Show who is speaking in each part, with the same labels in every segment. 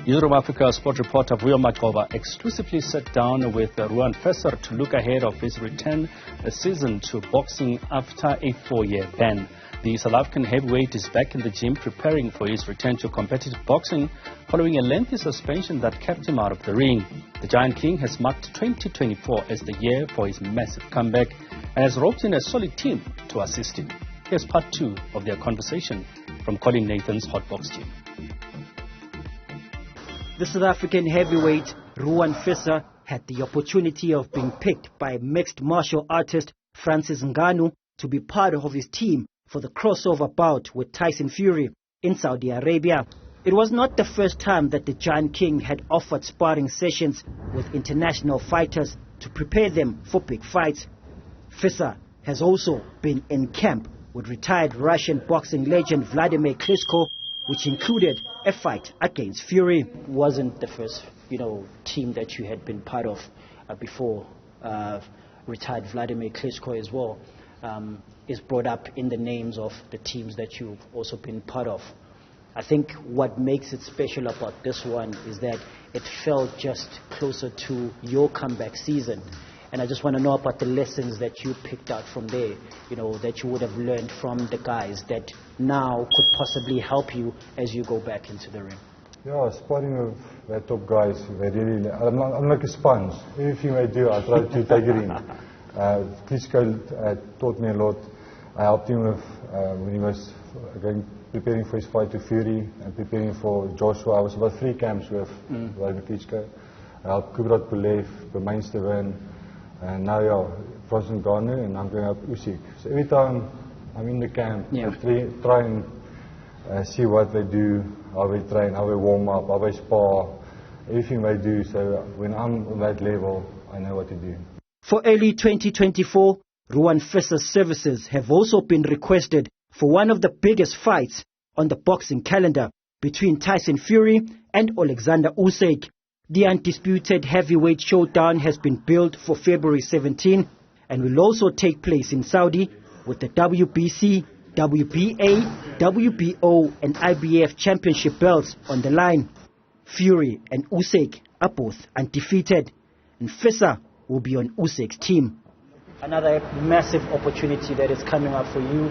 Speaker 1: Newzroom Afrika sport reporter Vuyo Macoba exclusively sat down with Ruann Visser to look ahead of his return this season to boxing after a 4-year ban. The South African heavyweight is back in the gym preparing for his return to competitive boxing following a lengthy suspension that kept him out of the ring. The Giant King has marked 2024 as the year for his massive comeback and has roped in a solid team to assist him. Here's part 2 of their conversation from Colin Nathan's Hotbox team.
Speaker 2: The South African heavyweight Ruann Visser had the opportunity of being picked by mixed martial artist Francis Ngannou to be part of his team for the crossover bout with Tyson Fury in Saudi Arabia. It was not the first time that the Giant King had offered sparring sessions with international fighters to prepare them for big fights. Visser has also been in camp with retired Russian boxing legend Vladimir Klitschko, which included a fight against Fury. Wasn't the first, team that you had been part of before retired Vladimir Klitschko as well is brought up in the names of the teams that you've also been part of. I think what makes it special about this one is that it felt just closer to your comeback season. And I just want to know about the lessons that you picked out from there, that you would have learned from the guys that now could possibly help you as you go back into the ring.
Speaker 3: Yeah, sparring with the top guys, I'm like a sponge. Everything I do, I try to take it in. Klitschko taught me a lot. I helped him with when he was preparing for his fight to Fury and preparing for Joshua. I was about 3 camps with Vladimir Klitschko. I helped Kubrat Pulev, Bermains to win. And now, Francis Ngannou, and I'm going up Usyk. So every time I'm in the camp, I try and see what they do, how they train, how they warm up, how they spar, everything they do. So when I'm on that level, I know what to do.
Speaker 2: For early 2024, Ruann Visser's services have also been requested for one of the biggest fights on the boxing calendar between Tyson Fury and Alexander Usyk. The undisputed heavyweight showdown has been billed for February 17 and will also take place in Saudi with the WBC, WBA, WBO and IBF championship belts on the line. Fury and Usyk are both undefeated, and Visser will be on Usyk's team. Another massive opportunity that is coming up for you.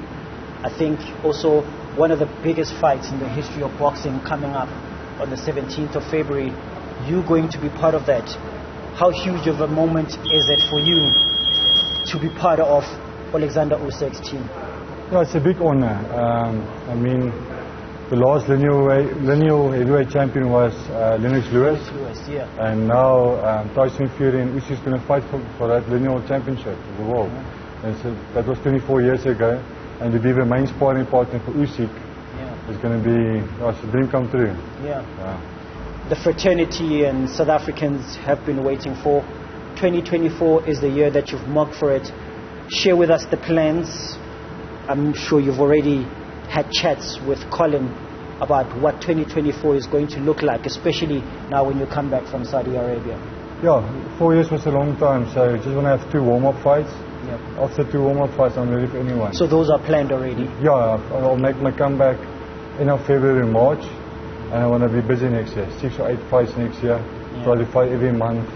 Speaker 2: I think also one of the biggest fights in the history of boxing coming up on the 17th of February. You going to be part of that. How huge of a moment is it for you to be part of Alexander Usyk's team?
Speaker 3: Yeah, it's a big honor. The last lineal heavyweight champion was Lennox Lewis. And now Tyson Fury and Usyk is going to fight for that lineal championship of the world. And so that was 24 years ago. And to be the main sparring partner for Usyk is going to be it's a dream come true. The fraternity
Speaker 2: and South Africans have been waiting for. 2024 is the year that you've marked for it. Share with us the plans. I'm sure you've already had chats with Colin about what 2024 is going to look like, especially now when you come back from Saudi Arabia.
Speaker 3: Yeah, 4 years was a long time, so just want to have 2 warm-up fights. After 2 warm-up fights, I'm ready for anyone.
Speaker 2: So those are planned already?
Speaker 3: Yeah, I'll make my comeback in February, March. And I want to be busy next year, 6 or 8 fights next year. Try to fight every month,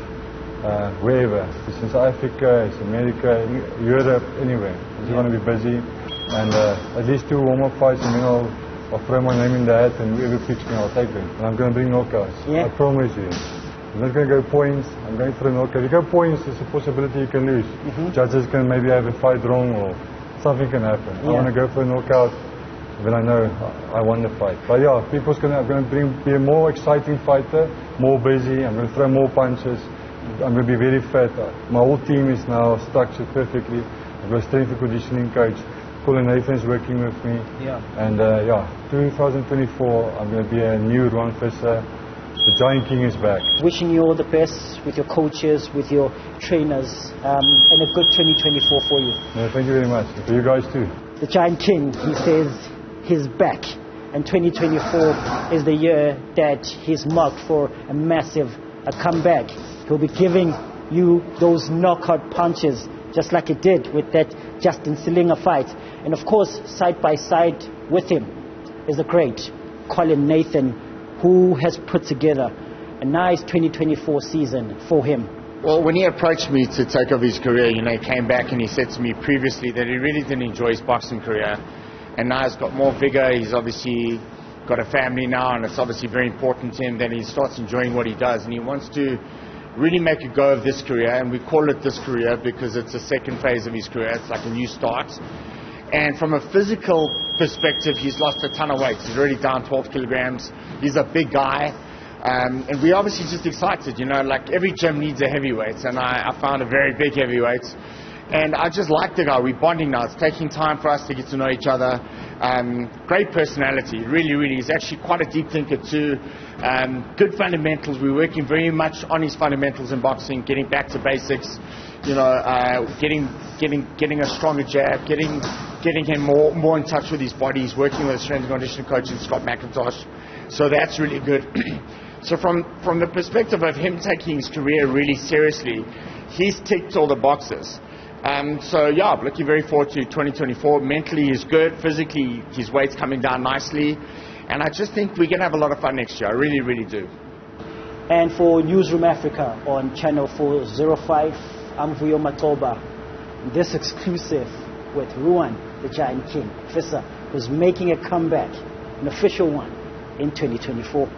Speaker 3: wherever. It's in South Africa, it's America, Europe, anywhere. I just want to be busy. And at least 2 warm-up fights, and then I'll throw my name in the hat, and whoever picks me, I'll take them. And I'm going to bring knockouts. I promise you. I'm not going to go points, I'm going for a knockout. If you go points, there's a possibility you can lose. Judges can maybe have a fight wrong, or something can happen. I want to go for a knockout. Then I know I won the fight. But yeah, I'm going to be a more exciting fighter, more busy. I'm going to throw more punches. I'm going to be very fat. My whole team is now structured perfectly. I've got a strength and conditioning coach. Colin Nathan is working with me. And 2024, I'm going to be a new Ruann Visser. The Giant King is back. Wishing you all the best with your coaches, with your trainers, and a good 2024 for you. Yeah, thank you very much. For you guys too. The Giant King, he says, he's back, and 2024 is the year that he's marked for a massive comeback. He'll be giving you those knockout punches just like he did with that Justin Slinger fight. And of course, side by side with him is the great Colin Nathan,
Speaker 2: who has put together a nice 2024 season for him.
Speaker 4: Well, when he approached me to take over his career, you know, he came back and he said to me previously that he really didn't enjoy his boxing career. And now he's got more vigor. He's obviously got a family now, and it's obviously very important to him that he starts enjoying what he does. And he wants to really make a go of this career. And we call it this career because it's the second phase of his career. It's like a new start. And from a physical perspective, he's lost a ton of weight. He's already down 12 kilograms. He's a big guy. And we're obviously just excited, you know, like every gym needs a heavyweight, and I found a very big heavyweight. And I just like the guy. We're bonding now. It's taking time for us to get to know each other. Great personality, really, really. He's actually quite a deep thinker too. Good fundamentals. We're working very much on his fundamentals in boxing, getting back to basics, you know, getting a stronger jab, getting him more in touch with his body. He's working with a strength and conditioning coach in Scott McIntosh. So that's really good. So from the perspective of him taking his career really seriously, he's ticked all the boxes. So yeah, I'm looking very forward to 2024. Mentally he's good, physically his weight's coming down nicely, and I just think we're going to have a lot of fun next year. I really, really do.
Speaker 2: And for Newzroom Afrika on channel 405, I'm Vuyo Macoba. This exclusive with Ruann, the Giant King Visser, who's making a comeback, an official one, in 2024.